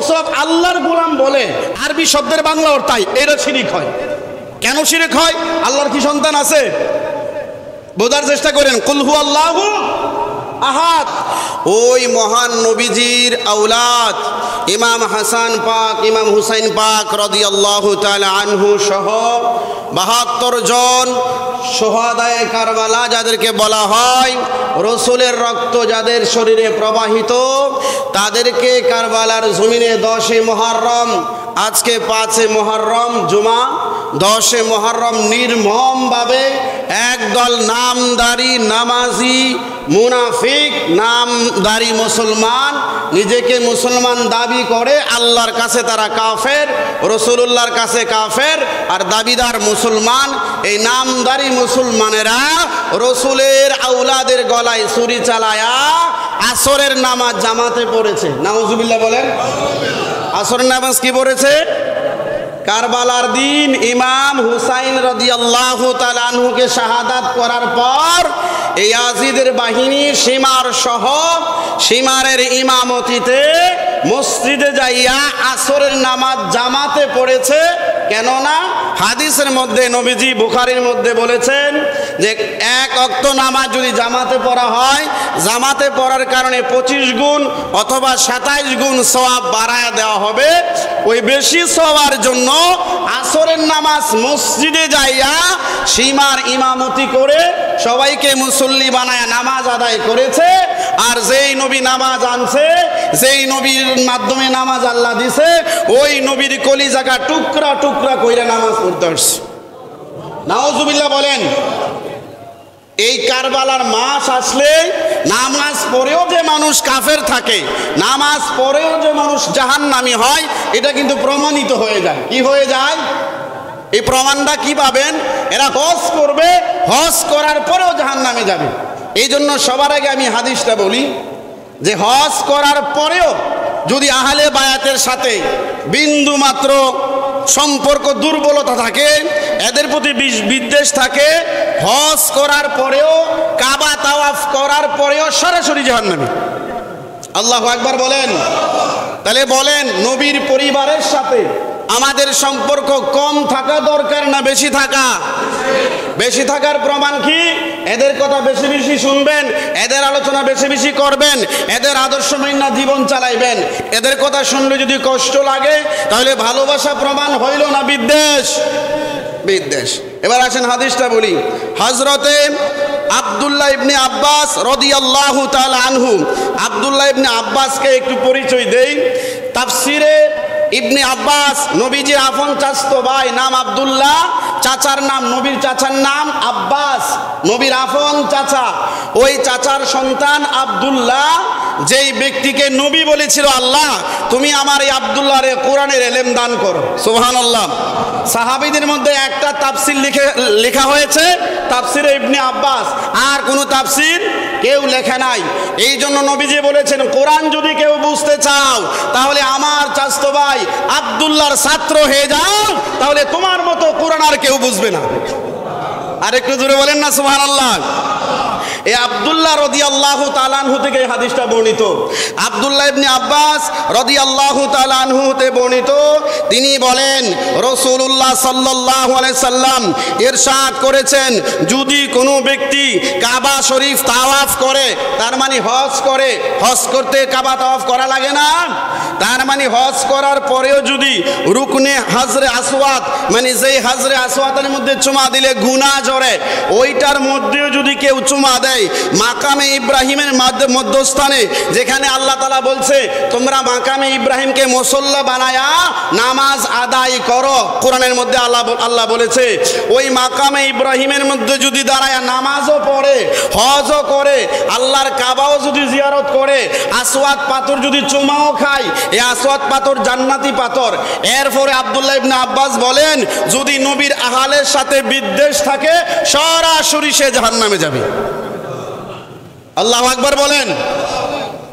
সব আল্লাহর গোলাম বলে আরবি শব্দের বাংলা অর্থ তাই, এটা শিরিক হয়। কেন শিরিক হয়? আল্লাহর কি সন্তান আছে? বোঝার চেষ্টা করেন। কুল হুয়াল্লাহু আহাদ, ওই মহান নবীজির আওলাদ ইমাম হাসান পাক, ইমাম হুসাইন পাক রাদিয়াল্লাহু তাআলা আনহু সহ ৭২ জন শুহাদায়ে কারবালা, যাদেরকে বলা হয় রসুলের রক্ত যাদের শরীরে প্রবাহিত, তাদেরকে কারবালার জমিনে 10 মুহররম, আজকে 5 মুহররম জুমা, 10 মুহররম নির্মমভাবে একদল নামদারি নামাজি মুনাফিক নামদারি মুসলমান, নিজেকে মুসলমান দাবি করে, আল্লাহর কাছে তারা কাফের, রসুলুল্লাহর কাছে কাফের আর দাবিদার মুসলমান। এই নামদারি মুসলমানেরা রসুলের আওলাদের গলায় ছুরি চালায়া আসরের নামাজ জামাতে পড়েছে। নাউজুবিল্লাহ বলেন। আসরের নামাজ কি পড়েছে? কারবালার দিন ইমাম হুসাইন রাদিয়াল্লাহু তাআলা আনহুকে শাহাদাত করার পর এই ইয়াজিদের বাহিনী সীমার সহ সীমারের ইমামতিতে মসজিদে যাইয়া আসরের নামাজ জামাতে পড়েছে। কেননা হাদিসের মধ্যে নবীজি বুখারীর মধ্যে বলেছেন যে এক ওয়াক্ত নামাজ যদি জামাতে পড়া হয়, জামাতে পড়ার কারণে 25 গুণ অথবা 27 গুণ সওয়াব বাড়ায়া দেওয়া হবে। ওই বেশি সওয়াবের জন্য আসরের নামাজ মসজিদে যাইয়া সীমার ইমামতি করে সবাইকে মুসল্লি বানায় নামাজ আদায় করেছে। আর যেই নবী নামাজ আনছে, যেই নবীর মাধ্যমে নামাজ আল্লাহ দিছে, ওই নবীর কলিজাকা টুকরা টুকরা কইরা নামাজ পড়তে আসছে। নাউজুবিল্লাহ বলেন। এই কারবালার মাস আসলে নামাজ পড়েও যে মানুষ কাফের থাকে, নামাজ পড়েও যে মানুষ জাহান্নামী হয়, এটা কিন্তু প্রমাণিত হয়ে যায়। কি হয়ে যায়? এই প্রমাণটা কি পাবেন? এরা হজ করবে, হজ করার পরেও জাহান্নামে যাবে। এই জন্য সবার আগে আমি হাদিসটা বলি যে হজ করার পরেও যদি আহলে বায়াতের সাথে বিন্দু মাত্র সম্পর্ক দুর্বলতা থাকে, এদের প্রতি বিদ্বেষ থাকে, হজ করার পরেও কাবা তাওয়াফ করার পরেও সরাসরি জাহান্নামী। আল্লাহু আকবার বলেন। তাহলে বলেন, নবীর পরিবারের সাথে আমাদের সম্পর্ক কম থাকা দরকার না বেশি থাকা? বেশি থাকার প্রমাণ কি? এদের কথা বেশি বেশি শুনবেন, এদের আলোচনা বেশি বেশি করবেন, এদের আদর্শ মেনে জীবন চালাইবেন। এদের কথা শুনলে যদি কষ্ট লাগে তাহলে ভালোবাসা প্রমাণ হইল না বিদ্বেষ? বিদ্বেষ। এবার আসেন হাদিসটা বলি। হযরতে আব্দুল্লাহ ইবনে আব্বাস রাদিয়াল্লাহু তাআলা আনহু, আব্দুল্লাহ ইবনে আব্বাসকে একটু পরিচয় দেই। তাফসিরে ইবনে আব্বাস নবীজির আপন চাচতো ভাই, নাম আব্দুল্লাহ, চাচার নাম, নবীর চাচার নাম আব্বাস, নবীর আপন চাচা। ওই চাচার সন্তান আব্দুল্লাহ, যেই ব্যক্তিকে নবী বলেছিল আল্লাহ তুমি আমার এই আব্দুল্লাহর কোরআনের ইলম দান করো। সুবহানাল্লাহ। সাহাবীদের মধ্যে একটা তাফসীর লেখা হয়েছে তাফসিরে ইবনে আব্বাস, আর কোনো তাফসীর কেউ লেখে নাই। এই জন্য নবীজি বলেছেন কোরআন যদি কেউ বুঝতে চাও তাহলে আমার চাচতো ভাই আব্দুল্লাহর ছাত্র হয়ে যাও, তাহলে তোমার মতো কোরআন আর কেউ বুঝবে না। আর একটু জোরে বলেন না সুবহানাল্লাহ। এই আব্দুল্লাহ রাদিয়াল্লাহু তাআলা আনহু থেকে এই হাদিসটা বর্ণিত। আব্দুল্লাহ ইবনে আব্বাস রাদিয়াল্লাহু তাআলা আনহু তে বর্ণিত, তিনি বলেন রাসূলুল্লাহ সাল্লাল্লাহু আলাইহি সাল্লাম ইরশাদ করেছেন, যদি কোনো ব্যক্তি কাবা শরীফ তাওয়াফ করে, তার মানে হজ করে, হজ করতে কাবা তাওয়াফ করা লাগে না? তার মানে হজ করার পরেও যদি রুকনে হাজরে আসওয়াদ, মানে যেই হাজরে আসওয়াদের মধ্যে চুমা দিলে গুনাহ জড়ে, ওইটার মধ্যেও যদি কেউ চুমা দেয়, মাকামে ইব্রাহিমের মধ্যস্থানে, যেখানে আল্লাহ তাআলা বলছে তোমরা মাকামে ইব্রাহিমকে মুসল্লা বানায়া নামাজ আদায় করো, কোরআনের মধ্যে আল্লাহ বলেছে, ওই মাকামে ইব্রাহিমের মধ্যে যদি দাঁড়ায় নামাজও পড়ে, হজও করে, আল্লাহর কাবাও যদি জিয়ারত করে, আসওয়াদ পাথর যদি চুমাও খায়, এই আসওয়াদ পাথর জান্নাতি পাথর। এরপরে আব্দুল্লাহ ইবনে আব্বাস বলেন, যদি নবীর আহলের সাথে বিদ্বেষ থাকে সরাসরি সে জাহান্নামে যাবে। আল্লাহু আকবার বলেন।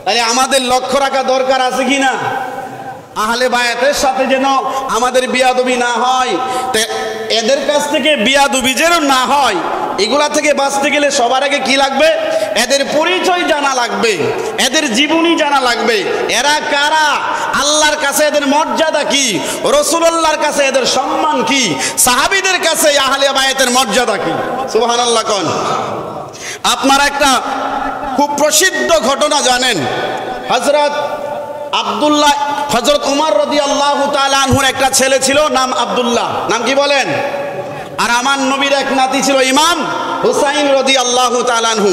তাহলে আমাদের লক্ষ্য রাখা দরকার আছে কি না? আহলে বায়াতের সাথে যেন আমাদের বিয়াদবি না হয়, এদের কাছ থেকে বিয়াদবি যেন না হয়, এগুলা থেকে বাঁচতে গেলে সবার আগে কি লাগবে? এদের পরিচয় জানা লাগবে, এদের জীবনী জানা লাগবে। এরা কারা? আল্লাহর আল্লাহর কাছে এদের মর্যাদা কি, রাসূলুল্লাহর কাছে এদের সম্মান কি, সাহাবীদের কাছে আহলে বায়াতের মর্যাদা কি। সুবহানাল্লাহ কোন। আপনারা একটা খুব প্রসিদ্ধ ঘটনা জানেন, হযরত আব্দুল্লাহ, হযরত ওমর রাদিয়াল্লাহু তাআলা আনহুর একটা ছেলে ছিল, নাম আব্দুল্লাহ। নাম কি বলেন? আর আমার নবীর এক নাতি ছিল ইমাম হুসাইন রাদিয়াল্লাহু তাআলা আনহু।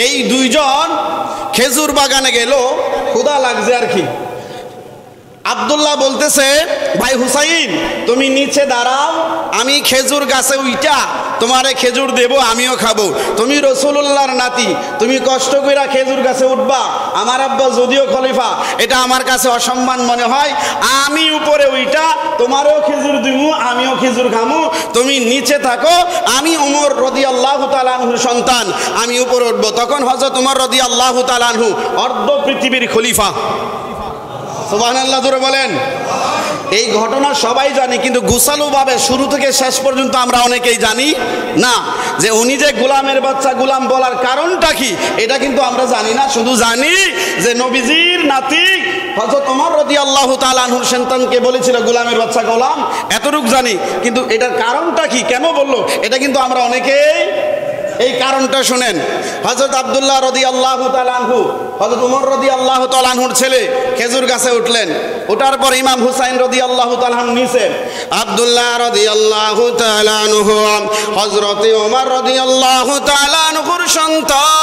এই দুইজন খেজুর বাগানে গেল, ক্ষুধা লাগছে আর কি। আব্দুল্লাহ বলতেছে, ভাই হুসাইন তুমি নিচে দাঁড়াও, আমি খেজুর গাছে উইটা তোমারে খেজুর দেব, আমিও খাবো। তুমি রাসূলুল্লাহর নাতি, তুমি কষ্ট কইরা খেজুর গাছে উঠবা, আমার আব্বা যদিও খলিফা, এটা আমার কাছে অসম্মান মনে হয়। আমি উপরে উইটা তোমারও খেজুর দিব, আমিও খেজুর খামু, তুমি নিচে থাকো, আমি ওমর রাদিয়াল্লাহু তাআলা আনহুর সন্তান, আমি উপরে উঠবো। তখন হযরত ওমর রাদিয়াল্লাহু তাআলা আনহু অর্ধ পৃথিবীর খলিফা। সুবহানাল্লাহ জোরে বলেন। এই ঘটনা সবাই জানি, কিন্তু গুছালোভাবে শুরু থেকে শেষ পর্যন্ত আমরা অনেকেই জানি না যে উনি যে গোলামের বাচ্চা, গোলাম বলার কারণটা কি এটা কিন্তু আমরা জানি না। শুধু জানি যে নবীজির নাতি হযরত ওমর রাদিয়াল্লাহু তাআলা আনহুর সন্তানকে বলেছিল গোলামের বাচ্চা, গোলাম, এতটুকু জানি। কিন্তু এটার কারণটা কি, কেন বললো, এটা কিন্তু আমরা অনেকেই এই কারণটা শুনেন। হযরত আব্দুল্লাহ রাদিয়াল্লাহু তাআলা আনহু হযরত ওমর রাদিয়াল্লাহু তাআলা আনহুর ছেলে খেজুর গাছে উঠলেন। ওঠার পর ইমাম হুসাইন রাদিয়াল্লাহু তাআলা আনহু নিচে, আব্দুল্লাহ রাদিয়াল্লাহু তাআলা আনহু হযরত ওমর রাদিয়াল্লাহু তাআলা আনহুর সন্তান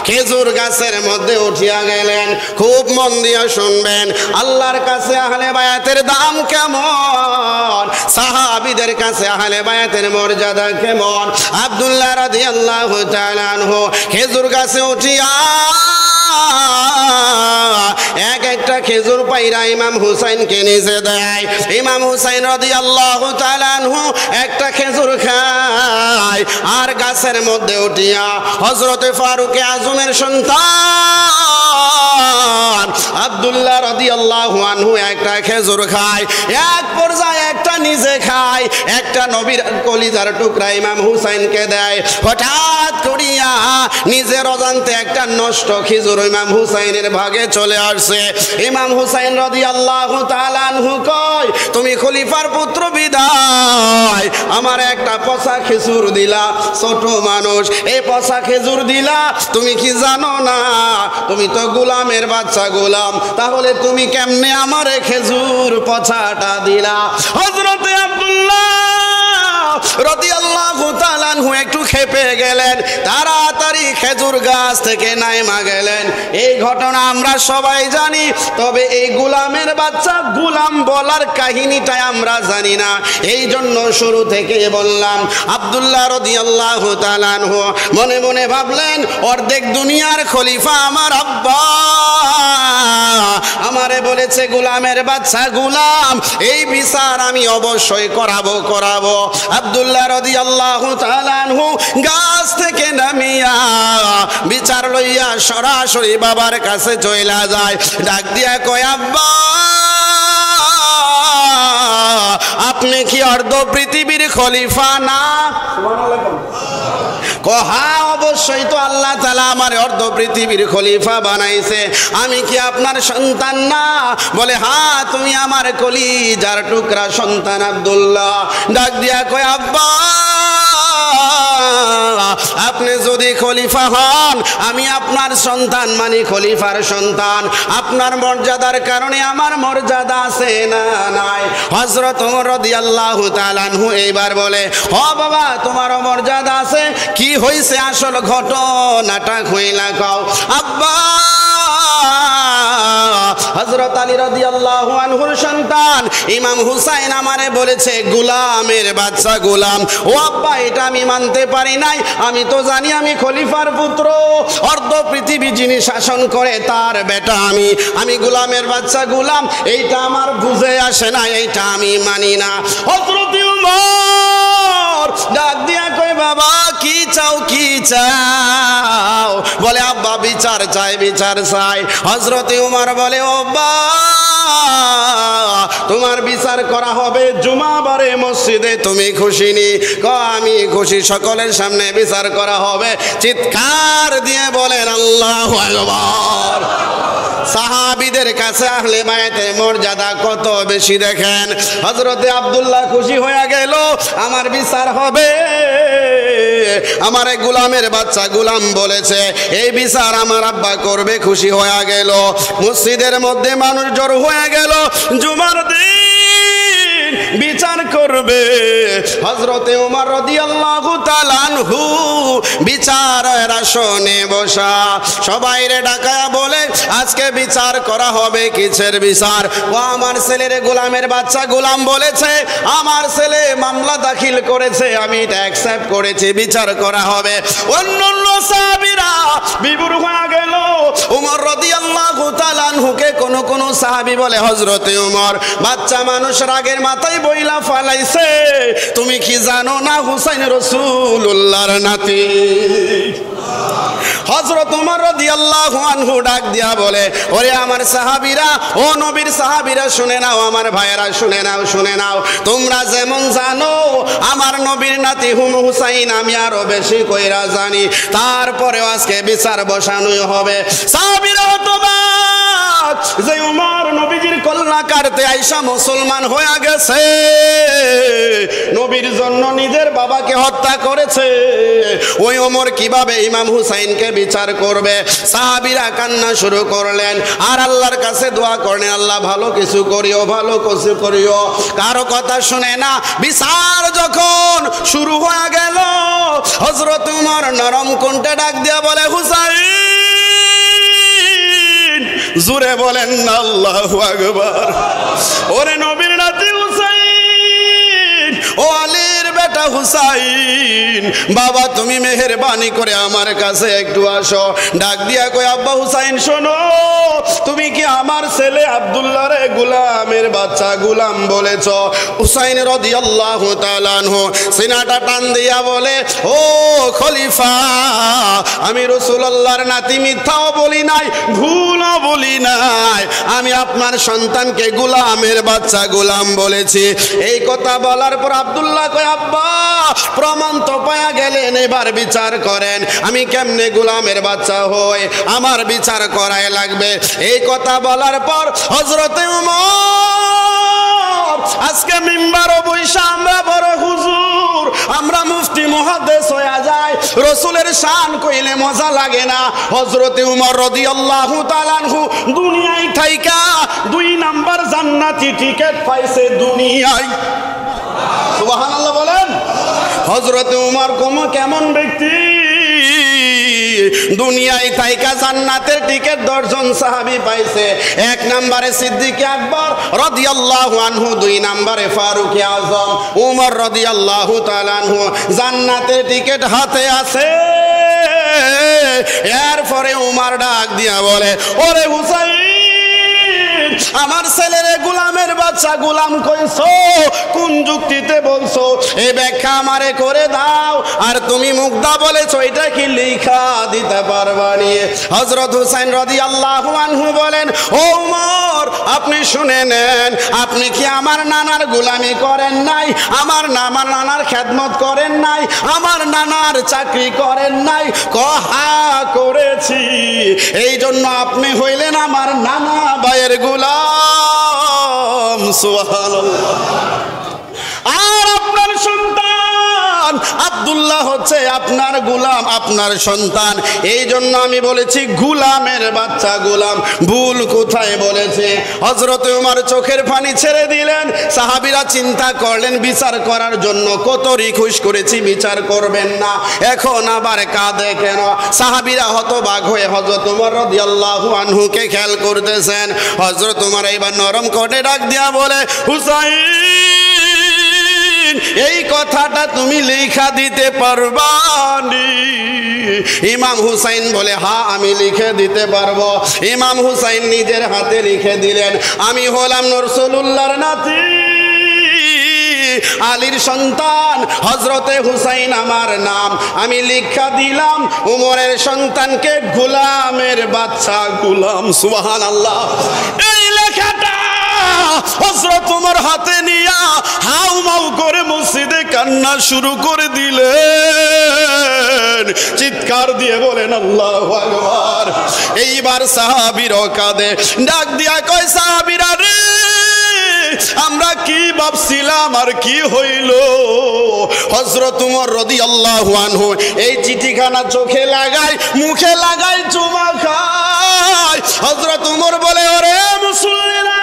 খেজুর গাছের মধ্যে উঠিয়া গেলেন। খুব মন দিয়া শুনবেন, আল্লাহর কাছে আহলে বায়াতের দাম কেমন, সাহাবীদের কাছে আহলে বায়াতের মর্যাদা কেমন। আব্দুল্লাহ রাদিয়াল্লাহু তাআলা আনহু খেজুর গাছে উঠিয়া এক একটা খেজুর পাইরা ইমাম হুসাইনকে নিচে দেয়। ইমাম হুসাইন রাদিয়াল্লাহু তাআলা আনহু একটা খেজুর খায়, আর গাছের মধ্যে উঠিয়া হযরতে ফারুক আজমের সন্তান আব্দুল্লাহ রাদিয়াল্লাহু আনহু একটা খেজুর খায়। এক পর্যায়ে একটা নিজে খায়, একটা নবীর কলিজার টুকরা ইমাম হুসাইনকে দেয়। হঠাৎ করিয়া নিজের অজান্তে একটা নষ্ট খেজুর ইমাম হুসাইনের ভাগে চলে আসছে। ইমাম হুসাইন রাদিয়াল্লাহু তাআলা আনহু কয়, তুমি খলিফার পুত্র বিদায় আমার একটা পচা খেজুর দিলা, ছোট মানুষ, এই পচা খেজুর দিলা, তুমি কি জানো না তুমি তো গোলামের বাচ্চা গোলাম, তাহলে তুমি কেমনে আমারে খেজুর পচাটা দিলা? হযরতে আব্দুল্লাহ রাদিয়াল্লাহু তাআলা আনহু একটু খেপে গেলেন, তাড়াতাড়ি খেজুর গাছ থেকে নাইমা গেলেন। এই ঘটনা আমরা সবাই জানি, তবে এই গোলামের বাচ্চা গোলাম বলার কাহিনীটা আমরা জানি না। এই জন্য শুরু থেকে বললাম, আব্দুল্লাহ রাদিয়াল্লাহু তাআলা আনহু মনে মনে ভাবলেন, অর্ধেক দুনিয়ার খলিফা আমার আব্বা, আমারে বলেছে গোলামের বাচ্চা গোলাম, এই বিচার আমি অবশ্যই করাবো। আব্দুল্লাহ রাদিয়াল্লাহু তাআলা আনহু গাছ থেকে নামিয়া বিচার লইয়া সরাসরি বাবার কাছে চইলা যায়। ডাক দিয়া কয়, আব্বা আপনি কি অর্ধ পৃথিবীর খলিফা না? কহা অবশ্যই তো আল্লাহ তাআলা আমার অর্ধ পৃথিবীর খলিফা বানাইছে, আমি কি আপনার সন্তান না? বলে, হ্যাঁ তুমি আমার কলিজার টুকরা সন্তান আব্দুল্লাহ। ডাক দিয়া কয়, আব্বা আপনি যদি খলিফা হন, আমি আপনার সন্তান, মানে খলিফার সন্তান, আপনার মর্যাদার কারণে আমার মর্যাদা আছে না নাই? হযরত ওমর রাদিয়াল্লাহু তাআলা আনহু এইবার বলে, ও বাবা তোমারও মর্যাদা আছে, কি হইছে আসল ঘটনাটা কইলা কও। আব্বা হযরত আলী রাদিয়াল্লাহু আনহুর সন্তান ইমাম হুসাইন আমারে বলেছে গোলামের বাচ্চা গোলাম। ও আব্বা এটা আমি মানতে পারি নাই, আমি তো জানি আমি খলিফার পুত্র, অর্ধ পৃথিবী যিনি শাসন করে তার বেটা আমি গোলামের বাচ্চা গোলাম, এইটা আমার বুঝে আসে না, এইটা আমি মানি না। হযরত ওমর ডাক দিয়া কই, বাবা কি চাও কি চাও? বলে, আব্বা বিচার চাই। হযরত ওমর বলে, ও বাবা তোমার বিচার করা হবে জুমাবারে মসজিদে, তুমি খুশি নি? আমি খুশি। সকলের সামনে বিচার করা হবে। চিৎকার দিয়ে বলেন আল্লাহু আকবার। সাহাবীদের কাছে আহলে বায়াতের মর্যাদা কত বেশি দেখেন। হযরতে আব্দুল্লাহ খুশি হয়ে গেল, আমার বিচার হবে। আমার এক গোলামের বাচ্চা গোলাম বলেছে এই বিচার আমার আব্বা করবে, খুশি হয়ে গেল। মসজিদের মধ্যে মানুষ জড়ো হয়ে গেল, জুমার দিন বিচার করবে। হযরতে ওমর রাদিয়াল্লাহু তাআলা আনহু বিচারের আসনে বসা, সবাইরে ডাকায়া বলে আজকে বিচার করা হবে। কিসের বিচার? ও আমার ছেলের গোলামের বাচ্চা গোলাম বলেছে আমার ছেলে মামলা দাখিল করেছে, আমি এটা অ্যাকসেপ্ট করেছি, বিচার করা হবে। অন্যান্য সাহাবীরা বিভোর হয়ে গেল। ওমর রাদিয়াল্লাহু তাআলা আনহুকে কোন সাহাবী বলে হযরতে ওমর বাচ্চা মানুষ রাগের মাথায় বইলা ফালাইছে, তুমি কি জানো না হুসাইন রাসূলুল্লাহর নাতি? হযরত ওমর রাদিয়াল্লাহু আনহু ডাক দিয়া বলে ওরে আমার সাহাবীরা, ও নবীর সাহাবীরা শুনে নাও, আমার ভাইয়েরা শুনে নাও, শুনে নাও। তোমরা যেমন জানো আমার নবীর নাতি হুসাইন আমি আরো বেশি কইরা জানি, তারপরেও আজকে বিচার বসানোই হবে। সাহাবীরা হতবাক যে ওমর নবীজির কল্লা কাটতে আইসা মুসলমান হয়ে গেছে, নবীর জন্য নিজের বাবাকে হত্যা করেছে, ওই ওমর কিভাবে ইমাম হুসাইনকে বিচার করবে? সাহাবীরা কান্না শুরু করলেন আর আল্লাহর কাছে দোয়া করলেন, আল্লাহ ভালো কিছু করিও, ভালো কিছু করিও। কারো কথা শুনে না। বিচার যখন শুরু হয়ে গেল, হযরত ওমর নরম কণ্ঠে ডাক দিয়া বলে হুসাইন, জোরে বলেন না আল্লাহু আকবার। ওরে নবীর নাতি হুসাইন, ও আলীর বেটা হুসাইন, বাবা তুমি মেহেরবানি করে আমার কাছে একটু আসো। ডাক দিয়া কই আব্বা হুসাইন শোনো, তুমি কি আমার ছেলে আব্দুল্লাহর গোলামের বাচ্চা গোলাম বলেছ? হুসাইন রাদিয়াল্লাহু তাআলা আনহু সিনাটা টান দিয়া বলে ও খলিফা, আমি রাসূলুল্লাহর নাতি, মিথ্যাও বলি নাই, ভুলও বলি নাই, আমি আপনার সন্তানকে গোলামের বাচ্চা গোলাম বলেছি। এই কথা বলার পর আব্দুল্লাহ কয় আব্বা প্রমাণ তো পায়া গেলেন, এবার বিচার করেন, আমি কেমনে গোলামের বাচ্চা হই, আমার বিচার করাই লাগবে। এই কথা বলার পর হযরতে ওমর আজকে মিম্বারও বইসা আমরা বড় হুজুর, আমরা মুফতি মুহাদ্দিস হয়ে যায়, রাসূলের শান কইলে মজা লাগে না। হযরতে ওমর রাদিয়াল্লাহু তাআলা আনহু দুনিয়ায় থাইকা 2 নাম্বার জান্নাতি টিকেট পাইছে দুনিয়ায়। সুবহানাল্লাহ বলেন। হযরতে ওমর কেমন ব্যক্তি, দুনিয়ায় থাইকা জান্নাতের টিকেট 10 জন সাহাবী পাইছে। 1 নম্বরে সিদ্দিক আকবর রাদিয়াল্লাহু আনহু, 2 নম্বরে ফারুক আযম ওমর রাদিয়াল্লাহু তাআলা আনহু, জান্নাতের টিকেট হাতে আছে। এরপরে ওমর ডাক দিয়া বলে ওরে হুসাইন, আমার ছেলের গোলামের বাচ্চা গোলাম কইছো, কোন যুক্তিতে বলছো, এই ব্যাখ্যা আমারে করে দাও। আর তুমি মুগ্ধা বলেছো, এটা কি লেখা দিতে পারবানি? হযরত হুসাইন রাদিয়াল্লাহু আনহু বলেন ও ওমর আপনি শুনে নেন, আপনি কি আমার নানার গোলামি করেন নাই, আমার নানার খেদমত করেন নাই, আমার নানার চাকরি করেন নাই? কহা করেছি, এই জন্য আপনি হইলেন আমার নানা ভাইয়ের গোলাম। সুবহানাল্লাহ। আর আপনার সন্তান আব্দুল্লাহ হচ্ছে আপনার গোলাম, আপনার সন্তান। এই জন্য আমি বলেছি গোলামের বাচ্চা গোলাম। ভুল কোথায় বলেছে? হযরত ওমর চোখের পানি ছেড়ে দিলেন। সাহাবীরা চিন্তা করলেন বিচার করার জন্য কত রিকোয়েস্ট করেছি, বিচার করবেন না, এখন আবার কাঁদে কেন? সাহাবীরা হতবাক হয়ে হযরত ওমর রাদিয়াল্লাহু আনহুকে খেয়াল করতেছেন। হযরত ওমর এবার নরম করে ডাক দিয়া বলে হুসাইন, এই কথাটা তুমি লেখা দিতে পারবানি? ইমাম হুসাইন বলে হ্যাঁ আমি লিখে দিতে পারবো। ইমাম হুসাইন নিজের হাতে লিখে দিলেন, আমি হলাম রাসূলুল্লাহর নাতি, আলীর সন্তান, হযরতে হুসাইন আমার নাম, আমি লিখা দিলাম উমরের সন্তানকে গোলামের বাচ্চা গোলাম। সুবহানাল্লাহ। এই লেখাটা হযরত ওমর হাতে নিয়া হাউ মাউ করে মসজিদে কান্না শুরু করে দিলেন। চিৎকার দিয়ে বলেন আল্লাহু আকবার। এইবার সাহাবীরা কাঁদে, ডাক দিয়া কয় সাহাবীরা রে, আমরা কি ভাবছিলাম আর কি হইল। হযরত ওমর রাদিয়াল্লাহু আনহু এই চিঠিখানা চোখে লাগায়, মুখে লাগায়, চুমা খায়। হযরত ওমর বলে, ওরে মুসল্লিরা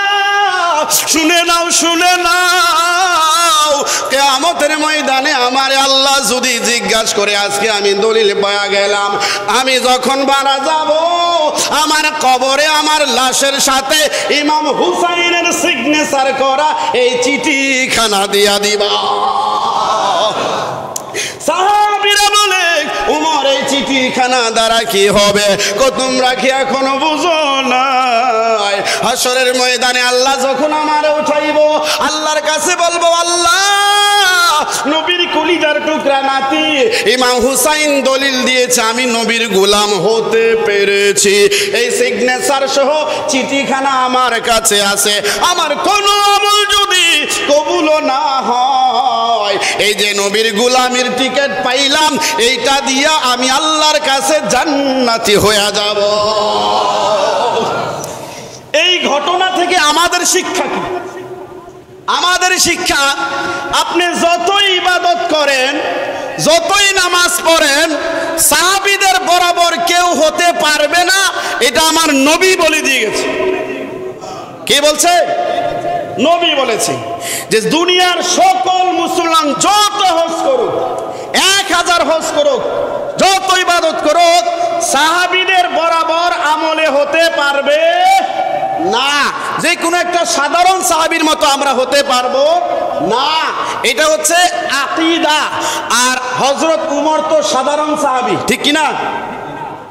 শুনে নাও, শুনে নাও, কিয়ামতের ময়দানে আমার আল্লাহ যদি জিজ্ঞাসা করে, আজকে আমি দলিল পাওয়া গেলাম, আমি যখন মারা যাব আমার কবরে আমার লাশের সাথে ইমাম হুসাইনের সিগনেচার করা এই চিঠিখানা দিয়া দিবা। সাহাবীরা বলে, ওমর এই চিঠিখানা দ্বারা কি হবে? তোমরা কি এখনো বুঝো না? হাসরের ময়দানে আল্লাহ যখন আমার উঠাইব, আল্লাহর কাছে বলবো, আল্লাহ নবীর কলিজার টুকরা নাতি ইমাম হুসাইন দলিল দিয়েছে আমি নবীর গোলাম হতে পেরেছি, এই সিগনেচার সহ চিঠিখানা আমার কাছে আছে। আমার কোনো আমল যদি কবুল না হয়, এই যে নবীর গোলামির টিকিট পাইলাম, এইটা দিয়া আমি আল্লাহর কাছে জান্নাতি হয়ে যাব। এই ঘটনা থেকে আমাদের শিক্ষা কি? আমাদের শিক্ষা, আপনি যতই ইবাদত করেন, যতই নামাজ পড়েন, সাহাবীদের বরাবর কেউ হতে পারবে না, এটা আমার নবী বলে দিয়ে গেছে। কে বলছে? নবী বলেছে যে দুনিয়ার সকল মুসলমান যত হজ করুক, 1000 হজ করুক, যত ইবাদত করুক, সাহাবীদের বরাবর আমলে হতে পারবে না। যে কোনো একটা সাধারণ সাহাবীর মতো আমরা হতে পারবো না, এটা হচ্ছে আকীদা। আর হযরত উমর তো সাধারণ সাহাবী, ঠিক কি না?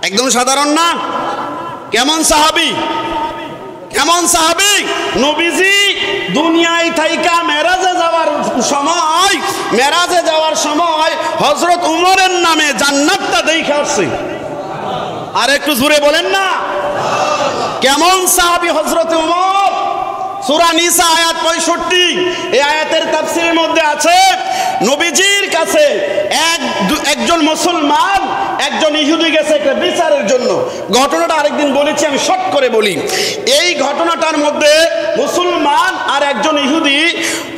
একদম সাধারণ না। কেমন সাহাবী? কেমন সাহাবী? নবীজি দুনিয়ায় থাইকা মেরাজে যাওয়ার সময় হযরত উমরের নামে জান্নাতটা দেখে আসছে। আর একটু জোরে বলেন না, কেমন সাহাবী হযরত উমর? সূরা নিসা আয়াত 65, এই আয়াতের তাফসীরের মধ্যে আছে, নবীজির কাছে একজন মুসলমান, একজন ইহুদি গেছে একটা বিচারের জন্য। ঘটনাটা আরেকদিন বলেছি, আমি শর্ট করে বলি। এই ঘটনাটার মধ্যে মুসলমান আর একজন ইহুদি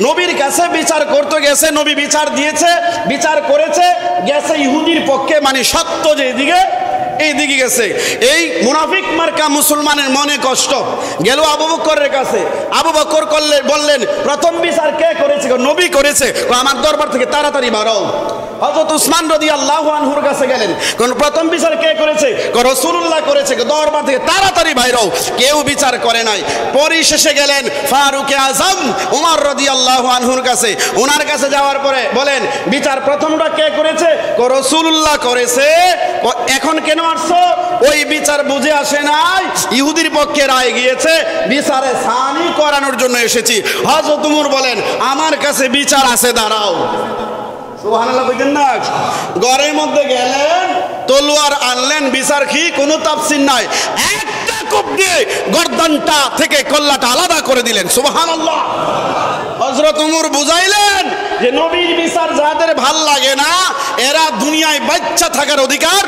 নবীর কাছে বিচার করতে গেছে। নবী বিচার দিয়েছে, বিচার করেছে, গেছে ইহুদির পক্ষে, মানে সত্য যেদিকে এইদিকে গেছে। এই মুনাফিক মার্কা মুসলমানের মনে কষ্ট গেল আবু বকরের কাছে। আবু বকর বললেন, প্রথম বিচার কে করেছে? নবী করেছে। আমার দরবার থেকে তাড়াতাড়ি বাড়াও। হযরত উসমান রাদিয়াল্লাহু আনহুর কাছে গেলেন, কোন প্রথম বিচার কে করেছে? রাসূলুল্লাহ করেছে। দরবার থেকে তাড়াতাড়ি বাইরাও। কেউ বিচার করে নাই। পরিশেষে গেলেন ফারুক আযম ওমর রাদিয়াল্লাহু আনহুর কাছে। ওনার কাছে যাওয়ার পরে বলেন, বিচার প্রথমটা কে করেছে? রাসূলুল্লাহ করেছে। এখন কেন আসছো? ওই বিচার বুঝে আসে নাই, ইহুদির পক্ষে রায় গিয়েছে, বিচারে সানি করানোর জন্য এসেছি। হযরত উমর বলেন, আমার কাছে বিচার আছে, দাঁড়াও। সুবহানাল্লাহ কইতেন না? ঘরের মধ্যে গেলেন, তলোয়ার আনলেন, বিচার কি? কোনো তাফসীর নাই, একটা কোপ দিয়ে গর্দানটা থেকে কল্লাটা আলাদা করে দিলেন। সুবহানাল্লাহ। হযরত উমর বুঝাইলেন যে নবীর বিচার যাদের ভাল লাগে না, এরা দুনিয়ায় বাচ্চা থাকার অধিকার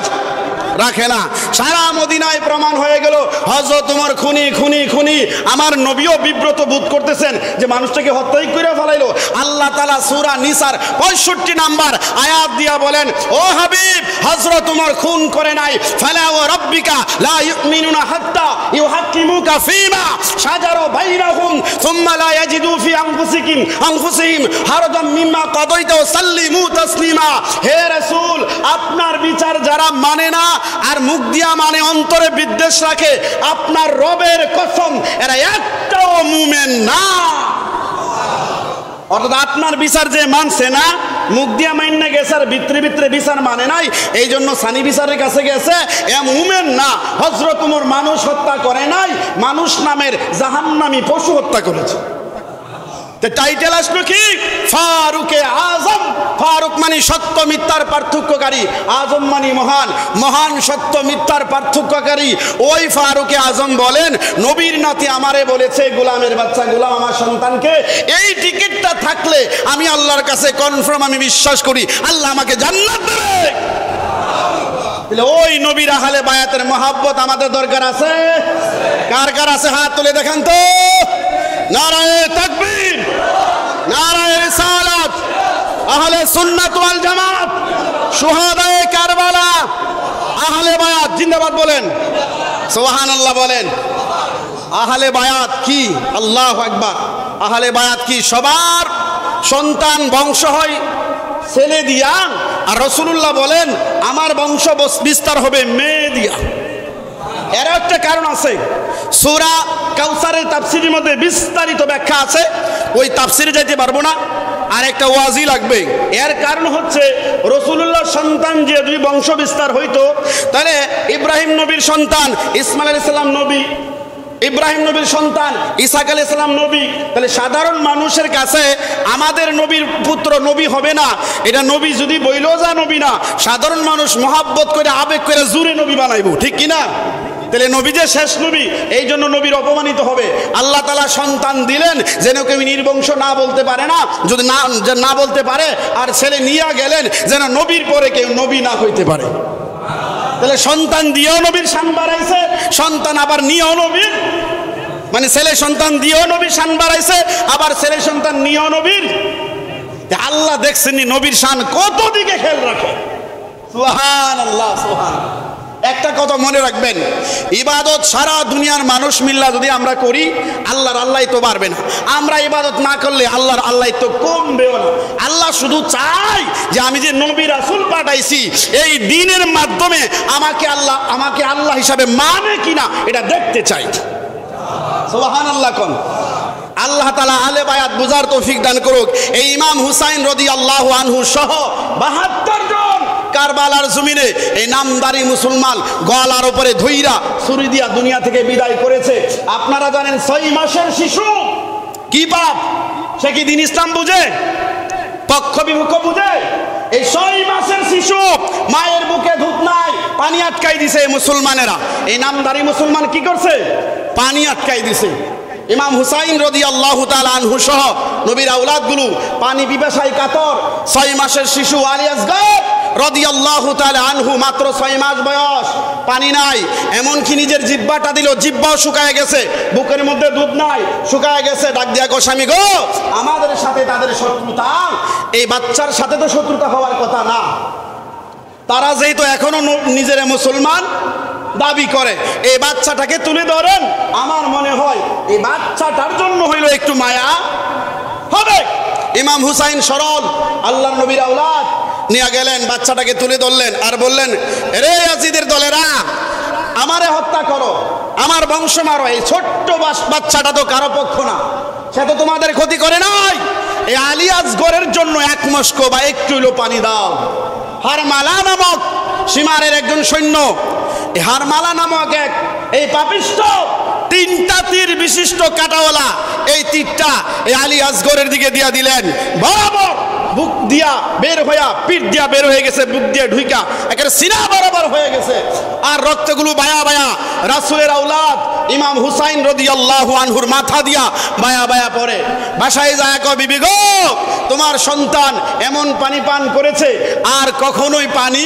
রাখে না। সারা মদিনায় প্রমাণ হয়ে গেল হযরত উমর খুনি খুনি খুনি। আমার নবীও বিব্রত বোধ করতেছেন যে মানুষটাকে হত্যাই করে ফেলাইলো। আল্লাহ তাআলা সূরা নিসার 65 নাম্বার আয়াত দিয়া বলেন, ও হাবিব, হযরত উমর খুন করে নাই। ফালা ওয়া রাব্বিকা লা ইউমিনুনা হাত্তা ইউহাক্কিমুকা ফীমা শাজারা বাইনাহুম সুম্মা লা ইয়াজিদু ফি আনফুসিহিম হারাজাম মিম্মা কাদাইতা ওয়া সাল্লিমু তাসলিমা। হে রাসূল, আপনার বিচার যারা মানে না আর মুখ দিয়া মানে অন্তরে বিদ্বেষ রাখে, আপনার রবের কসম এরা একটাও মুমিন না। অর্থাৎ আপনার বিচার যে মানছে না, মুখ দিয়া মাইন্না গেছে আর ভিতরে ভিতরে বিচার মানে নাই, এই জন্য সানি বিচারের কাছে গেছে, এ মুমিন না। হযরত উমর মানুষ হত্যা করে নাই, মানুষ নামের জাহান্নামী পশু হত্যা করেছে। টাইটেল আসলো কি? ফারুকে আজম। ফারুক মানে সত্য মিথ্যার পার্থক্যকারী, আজম মানে মহান, মহান সত্য মিথ্যার পার্থক্যকারী। ওই ফারুকে আজম বলেন, নবীর নাতি আমারে বলেছে, গোলামের বাচ্চা গোলাম আমার সন্তানকে, এই টিকিটটা থাকলে আমি আল্লাহর কাছে কনফার্ম, আমি বিশ্বাস করি আল্লাহ আমাকে জান্নাত দেবে। ওই নবীর আহলে বায়াতের মহাব্বত আমাদের দরকার আছে? কার কার আছে হাত তুলে দেখান তো। নারায়ে তাকবীর, নারায়ে রিসালাত, আহলে সুন্নাত ওয়াল জামাত, শুহাদায়ে কারবালা, আহলে বায়াত জিন্দাবাদ বলেন, সুবহানাল্লাহ বলেন। আহলে বায়াত কি? আল্লাহু আকবার। আহলে বায়াত কি? সবার সন্তান বংশ হয় ছেলে দিয়া, আর রাসূলুল্লাহ বলেন আমার বংশ বিস্তার হবে মেয়ে দিয়া। এর একটা কারণ আছে, সূরা কাউসারের তাফসীরের মধ্যে বিস্তারিত ব্যাখ্যা আছে, ওই তাফসীরে যাইতে পারবো না, আর একটা ওয়াজি লাগবে। এর কারণ হচ্ছে রাসূলুল্লাহর সন্তান যে দুই বংশ বিস্তার হইতো, তাহলে ইব্রাহিম নবীর সন্তান ইসমাঈল আলাইহিস সালাম নবী, ইব্রাহিম নবীর সন্তান ইসহাক আলাইহিস সালাম নবী, তাহলে সাধারণ মানুষের কাছে আমাদের নবীর পুত্র নবী হবে না, এটা নবী যদি বইলো যা নবী না, সাধারণ মানুষ মহাব্বত করে আবেগ করে জুরে নবী বানাইবো, ঠিক কিনা? তাহলে নবী যে শেষ নবী, এই জন্য নবীর অপমানিত হবে। আল্লাহ তাআলা সন্তান দিলেন যেন কেউ নির্বংশ না বলতে পারে না, যদি না বলতে পারে, আর ছেলে নিয়ে গেলেন যেন নবীর পরে কেউ নবী না হইতে পারে। তাহলে সন্তান দিয়েও নবীর শান বাড়াইছে, সন্তান আবার নিয়েও নবীর, মানে ছেলে সন্তান দিয়েও নবীর শান বাড়াইছে, আবার ছেলে সন্তান নিয়েও নবীর। আল্লাহ দেখছেন নবীর শান কত দিকে খেয়াল রাখে। সুবহানাল্লাহ, সুবহানাল্লাহ। একটা কথা মনে রাখবেন, ইবাদত সারা দুনিয়ার মানুষ মিল্লা যদি আমরা করি, আল্লাহ তো পারবে না। আমরা ইবাদত না করলে আল্লাহ তো কমবেও না। আল্লাহ শুধু চাই যে আমি যে নবী রাসূল পাঠাইছি, এই দ্বীনের মাধ্যমে আমাকে আল্লাহ হিসাবে মানে কিনা এটা দেখতে চাই। সুবহানাল্লাহ কোন আল্লাহ তাআলা আহলে বায়াত বুঝার তৌফিক দান করুক। এই ইমাম হুসাইন রাদিয়াল্লাহু আনহু সহ 72 জন কারবালার জমিনে এই নামদারি মুসলমান গলার উপরে ধইরা ছুরি দিয়া দুনিয়া থেকে বিদায় করেছে। আপনারা জানেন 6 মাসের শিশু কি পাপ? সে কি দিন ইসলাম বুঝে? পক্ষ বিপক্ষ বুঝে? এই 6 মাসের শিশু মায়ের বুকে দুধ নাই, পানি আটকাই দিছে মুসলমানেরা। এই নামদারি মুসলমান কি করছে? পানি আটকাই দিছে। ইমাম হুসাইন রাদিয়াল্লাহু তাআলা আনহু সহ নবীর আওলাদগুলো পানি পিপাসায় কাতর। 6 মাসের শিশু আলী আসগর রাদিয়াল্লাহু তাআলা আনহু, মাত্র 6 মাস বয়স, পানি নাই, এমনকি নিজের জিহ্বাটা দিল, জিহ্বাও শুকায় গেছে, বুকের মধ্যে দুধ নাই, শুকায় গেছে। ডাক দিয়া কো, স্বামী গো, আমাদের সাথে তাদের শত্রুতা, এই বাচ্চার সাথে তো শত্রুতা হওয়ার কথা না। তারা যেহেতু এখনো নিজের মুসলমান দাবি করে, এই বাচ্চাটাকে তুলে ধরেন। আমার মনে হয় এই বাচ্চাটার জন্য হইল একটু মায়া হবে। ইমাম হুসাইন সরল আল্লাহর নবীর আওলাদ নিয়ে গেলেন, বাচ্চাটাকে তুলে ধরলেন আর বললেন, রে ইয়াজিদের দলেরা, আমারে হত্যা করো, আমার বংশ মারো, এই ছোট্ট বাচ্চাটা তো কারো পক্ষ না, সে তো তোমাদের ক্ষতি করে নাই। এই আলী আসগরের জন্য 1 মস্কো বা একটু হইলো পানি দাও। হারমালা নামক সীমারের একজন সৈন্য, হারমালা নামক এই পাপিষ্ঠ 3টা তীর বিশিষ্ট কাটাওয়ালা এই তীরটা এই আলী আসগরের দিকে দিয়া দিলেন। বরাবর বুক দিয়া বের হইয়া, পিঠ দিয়া বের হয়ে গেছে, বুক দিয়া ঢুইকা একেবারে সিনা বরাবর হয়ে গেছে, আর রক্তগুলো বায়া বায়া রাসূলের আওলাদ ইমাম হুসাইন রাদিয়াল্লাহু আনহুর মাথা দিয়া বায়া বায়া পড়ে। বাসায় যায় কয়, বিবি গো, তোমার সন্তান এমন পানি পান করেছে আর কখনোই পানি।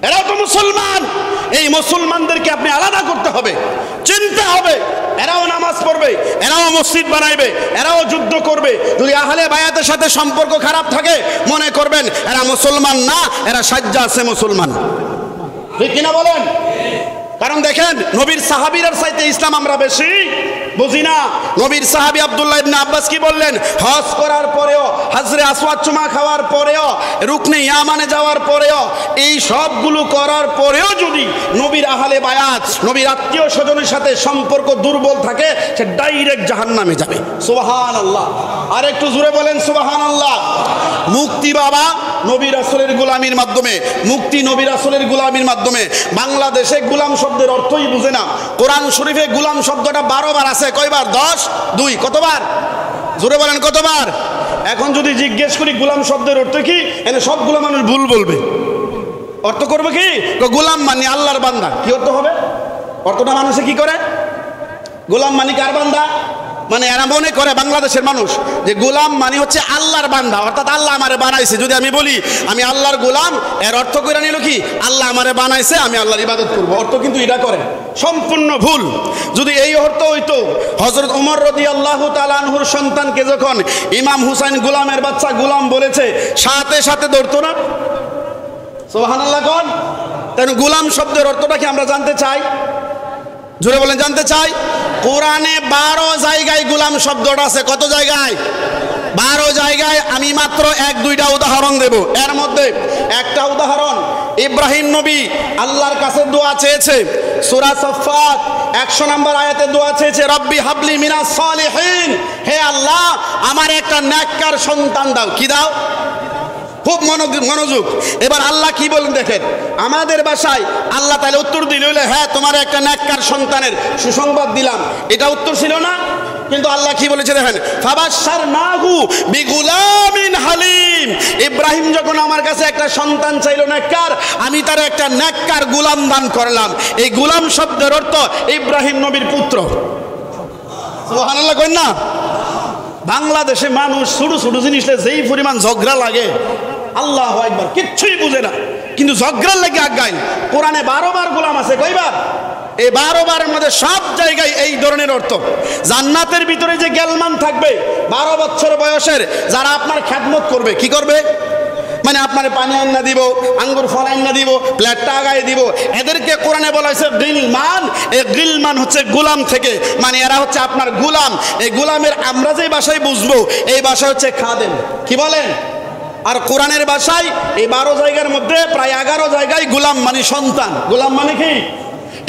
এরাও তো মুসলমান, এই মুসলমানদেরকে আপনি আলাদা করতে হবে, চিনতে হবে। এরাও নামাজ পড়বে, এরাও মসজিদ বানাইবে, এরাও যুদ্ধ করবে। যদি আহলে বায়াতের সাথে সম্পর্ক খারাপ থাকে, মনে করবেন এরা মুসলমান না, এরা সাজ্জা আছে মুসলমান, ঠিক কিনা বলেন? কারণ দেখেন, নবীর সাহাবীদের চাইতে ইসলাম আমরা বেশি বুঝি না। নবীর সাহাবী আব্দুল্লাহ ইবনে আব্বাস কি বললেন? হজ করার পরেও, হাজরে আসওয়াদ চুমা খাওয়ার পরেও, রুকনে ইয়ামানে যাওয়ার পরেও, এই সবগুলো করার পরেও যদি নবীর আহলে বায়াত, নবীর আত্মীয় স্বজনের সাথে সম্পর্ক দুর্বল থাকে, সে ডাইরেক্ট জাহান্নামে যাবে। সুবহানাল্লাহ, আর একটু জোরে বলেন সুবহানাল্লাহ। মুক্তি বাবা নবী রাসূলের গোলামির মাধ্যমে, মুক্তি নবী রাসূলের গোলামির মাধ্যমে। বাংলাদেশে গোলাম শব্দের অর্থই বুঝে না। কোরআন শরীফে গোলাম শব্দটা 12 বার আছে, কয়বার? 10, 2, কতবার? জোরে বলেন কতবার? এখন যদি জিজ্ঞেস করি গোলাম শব্দের অর্থ কি, এনে সবগুলো মানুষ ভুল বলবে। অর্থ করবে কি? গোলাম মানে আল্লাহর বান্দা। কি অর্থ হবে? অর্থটা মানুষে কি করে? গোলাম মানে কার বান্দা? মানে এরা মনে করে বাংলাদেশের মানুষ যে গোলাম মানে হচ্ছে আল্লাহর বান্দা, অর্থাৎ আল্লাহ আমারে বানাইছে। যদি আমি বলি আমি আল্লাহর গোলাম, এর অর্থ করে নিল কি আল্লাহ আমারে বানাইছে, আমি আল্লাহর ইবাদত করব। অর্থ কিন্তু এটা করে সম্পূর্ণ ভুল। যদি এই অর্থ হইতো, হযরত ওমর রাদিয়াল্লাহু তাআলা আনহুর সন্তানকে যখন ইমাম হুসাইন গোলামের বাচ্চা গোলাম বলেছে, সাথে সাথে ধরতো না? সুবহানাল্লাহ কোন? তাই গোলাম শব্দের অর্থটা কি আমরা জানতে চাই? জোরে বলেন জানতে চাই। কোরআনে 12 জায়গায় গোলাম শব্দটা আছে। কত জায়গায়? 12 জায়গায়। আমি মাত্র 1-2টা উদাহরণ দেব। এর মধ্যে একটা উদাহরণ, ইব্রাহিম নবী আল্লাহর কাছে দোয়া চেয়েছে, সূরা সাফফাত 100 নম্বর আয়াতে দোয়া চেয়েছে, রব্বি হাবলি মিনাস সালিহিন, হে আল্লাহ আমার একটা নেককার সন্তান দাও। কি দাও? খুব মনোযোগ। এবার আল্লাহ কি বলেন দেখেন, আমাদের ভাষায় আল্লাহ তাহলে উত্তর দিল, হ্যাঁ তোমার একটা নেককার সন্তানের সুসংবাদ দিলাম, এটা উত্তর ছিল না? কিন্তু আল্লাহ কি বলেছে দেখেন, ফাবাশশারনাহু বিগুলামিন হালিম। ইব্রাহিম যখন আমার কাছে একটা সন্তান চাইলো নেককার, আমি তার একটা নেককার গোলাম দান করলাম। এই গোলাম শব্দের অর্থ ইব্রাহিম নবীর পুত্র। সুবহানাল্লাহ কইন না? বাংলাদেশে মানুষ ছোট ছোট জিনিসে যেই পরিমাণ ঝগড়া লাগে, আল্লাহু আকবার, কিচ্ছুই বুঝে না, কিন্তু ঝগড়ার লাগে আগায়। কোরআনে 12 বার গোলাম আছে, কয়বার? এই 12 বারের মধ্যে সব জায়গায় এই ধরনের অর্থ। জান্নাতের ভিতরে যে গেলমান থাকবে 12 বছর বয়সের, যারা আপনার খেদমত করবে, কি করবে? মানে আপনার পানি আন্না দিব, আঙ্গুর ফল আন্না দিব, প্লেটটা আগায় দিব, এদেরকে কোরআনে বলা হয়েছে গিলমান। এই গিলমান হচ্ছে গোলাম থেকে, মানে এরা হচ্ছে আপনার গোলাম। এই গোলামের আমরা যে ভাষায় বুঝবো, এই ভাষা হচ্ছে খাদেম। কি বলেন? আর কোরআনের ভাষায় এই 12 জায়গার মধ্যে প্রায় 11 জায়গায় গোলাম মানে সন্তান। গোলাম মানে কি?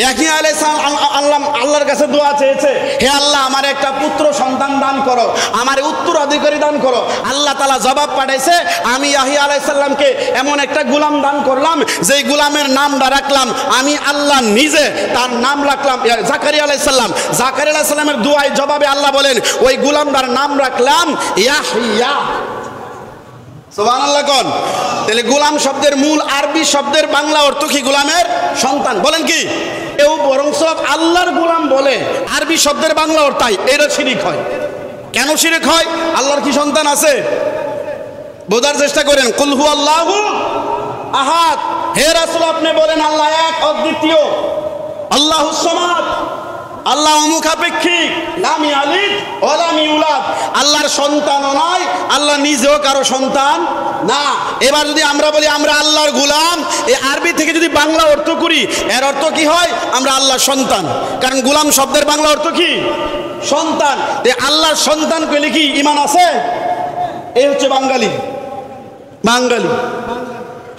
ইয়াহিয়া আলাইহিস সালাম আল্লাহর কাছে দোয়া চেয়েছে, হে আল্লাহ আমার একটা পুত্র সন্তান দান করো, আমার উত্তরাধিকারী দান করো। আল্লাহ তাআলা জবাব পাঠাইছে, আমি ইয়াহিয়া আলাইহিস সালামকে এমন একটা গোলাম দান করলাম, যেই গোলামের নামটা রাখলাম আমি আল্লাহ নিজে, তার নাম রাখলাম জাকারিয়া আলাইহিস সালাম। জাকারিয়া আলাইহিস সালামের দোয়ায় জবাবে আল্লাহ বলেন, ওই গোলামটার নাম রাখলাম ইয়াহইয়া। সুবহানাল্লাহ কোন? তাহলে গোলাম শব্দের মূল আরবি শব্দের বাংলা অর্থ কি? গোলামের সন্তান। বলেন কি? কেউ বরং আল্লাহর গোলাম বলে, আরবি শব্দের বাংলা অর্থ, এটা শিরক হয়। কেন শিরক হয়? আল্লাহর কি সন্তান আছে? বোঝার চেষ্টা করেন। কুল হুয়াল্লাহু আহাদ, হে রাসূল আপনি বলেন আল্লাহ এক, অদ্বিতীয়, আল্লাহুস সামাদ, আল্লাহ অমুখাপেক্ষিক, লাম ইয়ালিদ ওয়া লাম ইউলাদ, আল্লাহর সন্তানও নয়, আল্লাহ নিজেও কারো সন্তান না। এবার যদি আমরা বলি আমরা আল্লাহর গোলাম, এই আরবি থেকে যদি বাংলা অর্থ করি, এর অর্থ কি হয়? আমরা আল্লাহর সন্তান। কারণ গোলাম শব্দের বাংলা অর্থ কি? সন্তান। আল্লাহর সন্তান কইলে কি ঈমান আছে? এই হচ্ছে বাঙালি।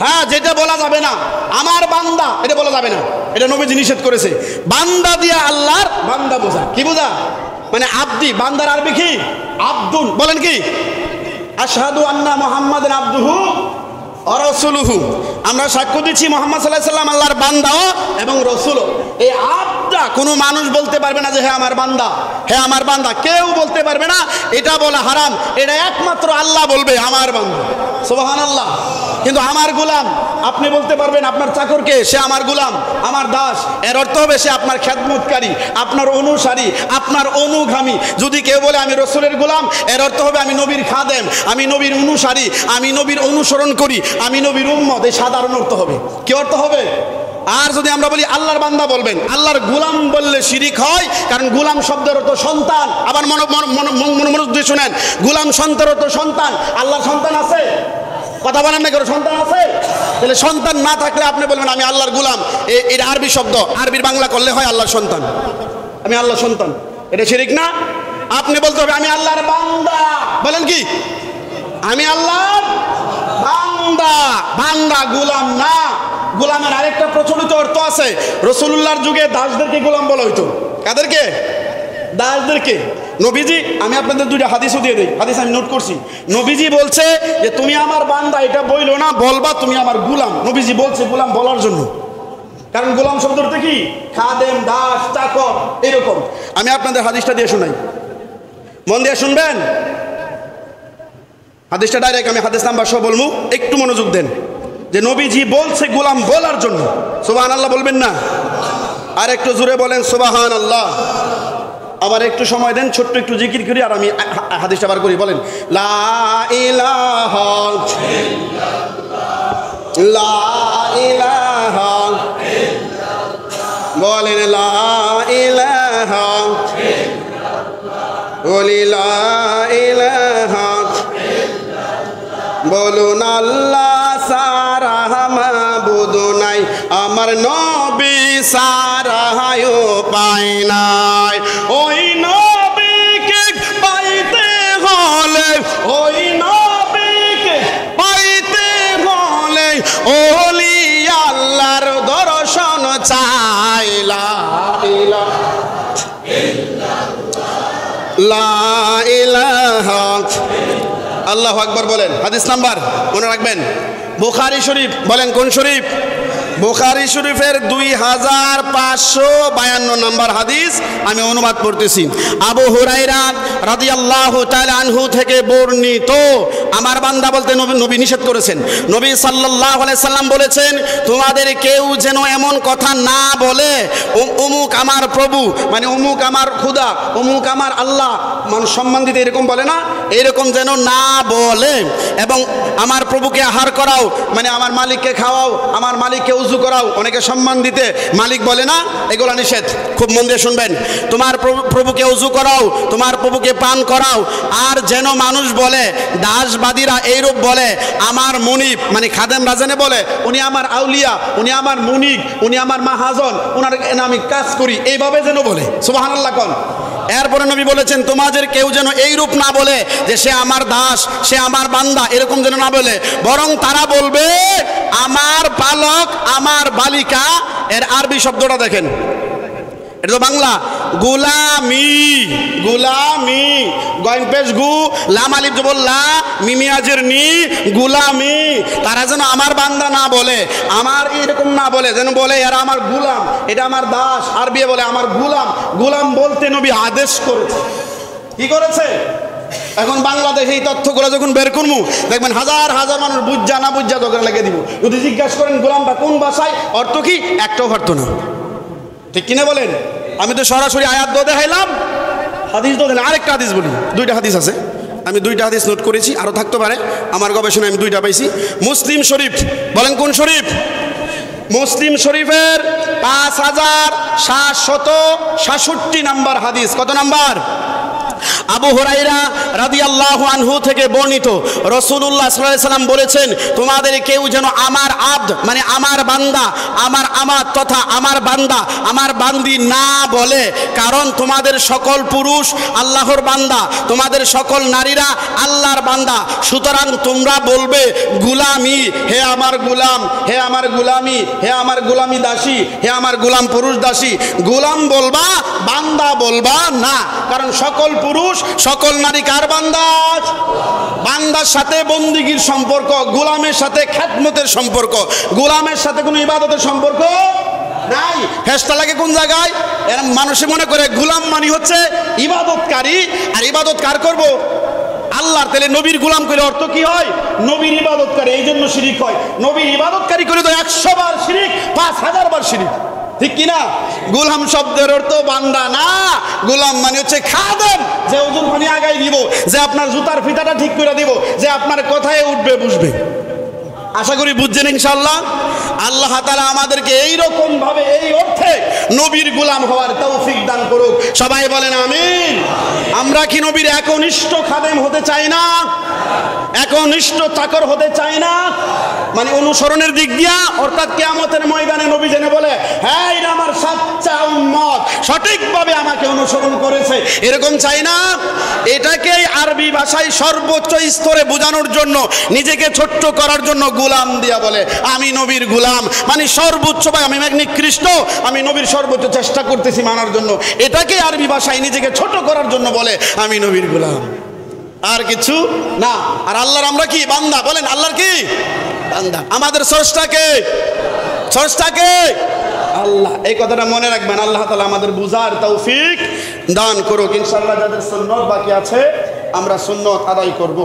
হ্যাঁ, যেটা বলা যাবে না আমার বান্দা, এটা বলা যাবে না, এটা নবীজি নিষেধ করেছে। বান্দা দিয়া আল্লাহর বান্দা বোঝা। কি বোঝা? মানে আব্দি, বান্দার আরবি কি? আব্দুল। বলেন কি? আশহাদু আন্না মুহাম্মাদান আবদুহু ওয়া রাসূলুহু, আমরা সাক্ষ্য দিচ্ছি মুহাম্মদ সাল্লাল্লাহু আলাইহি ওয়াসাল্লাম আল্লাহর বান্দাও এবং রাসূলও। এই আব্দা কোনো মানুষ বলতে পারবে না যে হে আমার বান্দা, হে আমার বান্দা, কেউ বলতে পারবে না। এটা বলা হারাম, এটা একমাত্র আল্লাহ বলবে আমার বান্দা। সুবহানাল্লাহ। কিন্তু আমার গোলাম আপনি বলতে পারবেন, আপনার চাকরকে সে আমার গোলাম, আমার দাস, এর অর্থ হবে সে আপনার খেদমতকারী, আপনার অনুসারী, আপনার অনুগামী। যদি কেউ বলে আমি রাসূলের গোলাম, এর অর্থ হবে আমি নবীর খাদেম, আমি নবীর অনুসারী, আমি নবীর অনুসরণ করি, আমি নবীর উম্মত। এই সাধারণ অর্থ হবে। কি অর্থ হবে? আর যদি আমরা বলি আল্লাহর বান্দা বলবেন, আল্লাহর গোলাম বললে শিরিক হয়। কারণ গোলাম শব্দের অর্থ সন্তান। আবার মনোযোগ দিয়ে শুনেন, গোলাম সন্তান অর্থ সন্তান। আল্লাহর সন্তান আছে? কথা বলেন না, কেন সন্তান আছে? তাহলে সন্তান না থাকলে আপনি বলবেন আমি আল্লাহর গোলাম, এটা আরবি শব্দ, আরবির বাংলা করলে হয় আল্লাহর সন্তান। আমি আল্লাহর সন্তান, এটা শিরিক না? আপনি বলতে হবে আমি আল্লাহর বান্দা। বলেন কি? আমি আল্লাহর বান্দা। বান্দা গোলাম না। গোলামের আরেকটা প্রচলিত অর্থ আছে। রাসূলুল্লাহর যুগে দাসদেরকে গোলাম বলা হইতো। কাদেরকে? দাসদেরকে। নবীজি, আমি আপনাদের দুইটা হাদিসও দিয়ে দেই, হাদিস আমি নোট করছি। নবীজি বলছে যে তুমি আমার বান্দা, এটা বইলো না, বলবা তুমি আমার গোলাম। নবীজি বলছে গোলাম বলার জন্য, কারণ গোলাম শব্দটা কি? খাদেম, দাস, চাকর, এরকম। আমি আপনাদের হাদিসটা দিয়ে শোনাই। মন দিয়ে শুনবেন, হাদিসটা ডাইরেক্ট আমি হাদিস নাম্বার সহ বলবো, একটু মনোযোগ দেন। যে নবীজি বলছে গোলাম বলার জন্য, সুবহানাল্লাহ বলবেন না? আর একটু জোরে বলেন সুবহানাল্লাহ। আবার একটু সময় দেন, ছোট্ট একটু জিকির করি আর আমি হাদিসটা বার করি। বলেন লা ইলাহা ইল্লাল্লাহ, লা ইলাহা ইল্লাল্লাহ, বলেন লা ইলাহা ইল্লাল্লাহ, বলি লা ইলাহা ইল্লাল্লাহ, বলুন আল্লাহ সারা মাবুদ নাই, আমার নবী সারা উপায় নাই। ওই নবীকে পাইতে হলে, ওই নবীকে পাইতে হলে ওলি আল্লাহর দর্শন চাই। লা ইলাহা ইল্লাল্লাহ, লা ইলাহা আল্লাহু আকবার বলেন। হাদিস নাম্বার মনে রাখবেন, বুখারী শরীফ। বলেন কোন শরীফ? বুখারী শরীফের 2552 নম্বর হাদিস আমি অনুবাদ করতেছি। আবু হুরায়রা রাদিয়াল্লাহু তাআলা আনহু থেকে বর্ণিত, আমার বান্দা বলতে নবী নিষেধ করেছেন। নবী সাল্লাল্লাহু আলাইহি সাল্লাম বলেছেন, তোমাদের কেউ যেন এমন কথা না বলে অমুক আমার প্রভু, মানে অমুক আমার খোদা, অমুক আমার আল্লাহ, মানে সম্মান দিতে এরকম বলে না, এরকম যেন না বলে। এবং আমার প্রভুকে আহার করাও, মানে আমার মালিককে খাওয়াও, আমার মালিককে উজু করাও, অনেকে সম্মান দিতে মালিক বলে না, এগুলো নিষেধ। খুব মন দিয়ে শুনবেন, তোমার প্রভুকে উজু করাও, তোমার প্রভুকে পান করাও। আর যেন মানুষ বলে, দাসবাদীরা এইরূপ বলে, আমার মুনিব, মানে খাদেম রাজানে বলে উনি আমার আউলিয়া, উনি আমার মুনিব, উনি আমার মাহাজন, ওনার আমি কাজ করি, এইভাবে যেন বলে। সুবহানাল্লাহ কোন। এরপরে নবী বলেছেন, তোমাদের কেউ যেন এইরূপ না বলে যে সে আমার দাস, সে আমার বান্দা, এরকম যেন না বলে, বরং তারা বলবে আমার পালক, আমার বালিকা। এর আরবি শব্দটা দেখেন, এটা তো বাংলা, গুলামি। গুলামি, গয়েন পেশ গু, লাম আলিফ জবর লা, মিমিয়াজের নি, গুলামি। তারা যেন আমার বান্দা না বলে, আমার এরকম না বলে, যেন বলে এরা আমার গুলাম, এটা আমার দাস। আরবি বলে আমার গুলাম। গুলাম বলতে নবী আদেশ করেছে। কি করেছে? এখন বাংলাদেশে এই তথ্যগুলো যখন বের করবো, দেখবেন হাজার হাজার মানুষ বুঝা না বুঝা দোকানে লাগিয়ে দিব। যদি জিজ্ঞাসা করেন গোলামটা কোন ভাষায়, অর্থ কি, একটাও অর্থ না। ঠিক কিনা বলেন? আমি তো সরাসরি আয়াত দিয়ে দেখাইলাম, হাদিস দিয়ে দিলাম। আরেকটা হাদিস বলি, দুইটা হাদিস আছে, আমি দুইটা হাদিস নোট করেছি, আরও থাকতে পারে, আমার গবেষণায় আমি দুইটা পাইছি। মুসলিম শরীফ। বলেন কোন শরীফ? মুসলিম শরীফের 5767 নাম্বার হাদিস। কত নাম্বার? আবু হুরায়রা রাদিয়াল্লাহু আনহু থেকে বর্ণিত, রাসূলুল্লাহ সাল্লাল্লাহু আলাইহি সাল্লাম বলেছেন, তোমাদের কেউ যেন আমার আব্দ, মানে আমার বান্দা, আমার আমাত তথা আমার বান্দা, আমার বান্দি না বলে, কারণ তোমাদের সকল পুরুষ আল্লাহর বান্দা, তোমাদের সকল নারীরা আল্লাহর বান্দা। সুতরাং তোমরা বলবে গুলামি, হে আমার গুলাম, হে আমার গুলামি, হে আমার গুলামি দাসী, হে আমার গুলাম পুরুষ দাসী। গুলাম বলবা, বান্দা বলবা না, কারণ সকল পুরুষ সকল নারী কার বান্দা? বান্দার সাথে বন্দিগির সম্পর্ক, গোলামের সাথে খেদমতের সম্পর্ক, গোলামের সাথে কোনো ইবাদতের সম্পর্ক নাই। ফেরেশতা লাগে কোন জায়গায়? এরা মানুষে মনে করে গোলাম মানে হচ্ছে ইবাদতকারী, আর ইবাদত কার করব? আল্লাহর। তাহলে নবীর গোলাম করে অর্থ কি হয়? নবীর ইবাদতকারী, এই জন্য শিরিক হয়। নবীর ইবাদতকারী করে তো 100 বার শিরিক, 5000 বার শিরিক। ঠিক কিনা? গোলাম শব্দের অর্থ বান্দা না, গোলাম মানে হচ্ছে খাদেম, যে ওজন পানি আগাই দিব, যে আপনার জুতার ফিতাটা ঠিক করে দিব, যে আপনার কথায় উঠবে বসবে। আশা করি বুঝছেন ইনশাআল্লাহ। আল্লাহ তাআলা আমাদেরকে এইরকম ভাবে, এই অর্থে নবীর গোলাম হওয়ার তৌফিক দান করুক। সবাই বলেন আমিন। আমরা কি নবীর একনিষ্ঠ খাদেম হতে চাই না? একনিষ্ঠ চাকর হতে চাই না? মানে অনুসরণের দিক দিয়া, অর্থাৎ কিয়ামতের ময়দানে নবী জেনে বলে, হ্যাঁ এটা আমার সাচ্চা উম্মত, সঠিকভাবে আমাকে অনুসরণ করেছে, এরকম চাই না। এটাকেই আরবি ভাষায় সর্বোচ্চ স্তরে বোঝানোর জন্য, নিজেকে ছোট্ট করার জন্য গোলাম দিয়া বলে আমি নবীর গোলাম, মানে সর্বোচ্চ ভাই আমি নিকৃষ্ট, আমি নবীর সর্বোচ্চ চেষ্টা করতেছি মানার জন্য। এটাকে আরবি ভাষায় নিজেকে ছোট করার জন্য বলে আমি নবীর গোলাম, আর কিছু না। আর আল্লাহর আমরা কি? বান্দা। বলেন আল্লাহর কি? বান্দা। আমাদের স্রষ্টাকে, স্রষ্টাকে আল্লাহ। এই কথাটা মনে রাখবেন। আল্লাহ তাআলা আমাদের বুঝার তৌফিক দান করুক। ইনশাআল্লাহ যাদের সুন্নত বাকি আছে আমরা সুন্নত আদায় করব।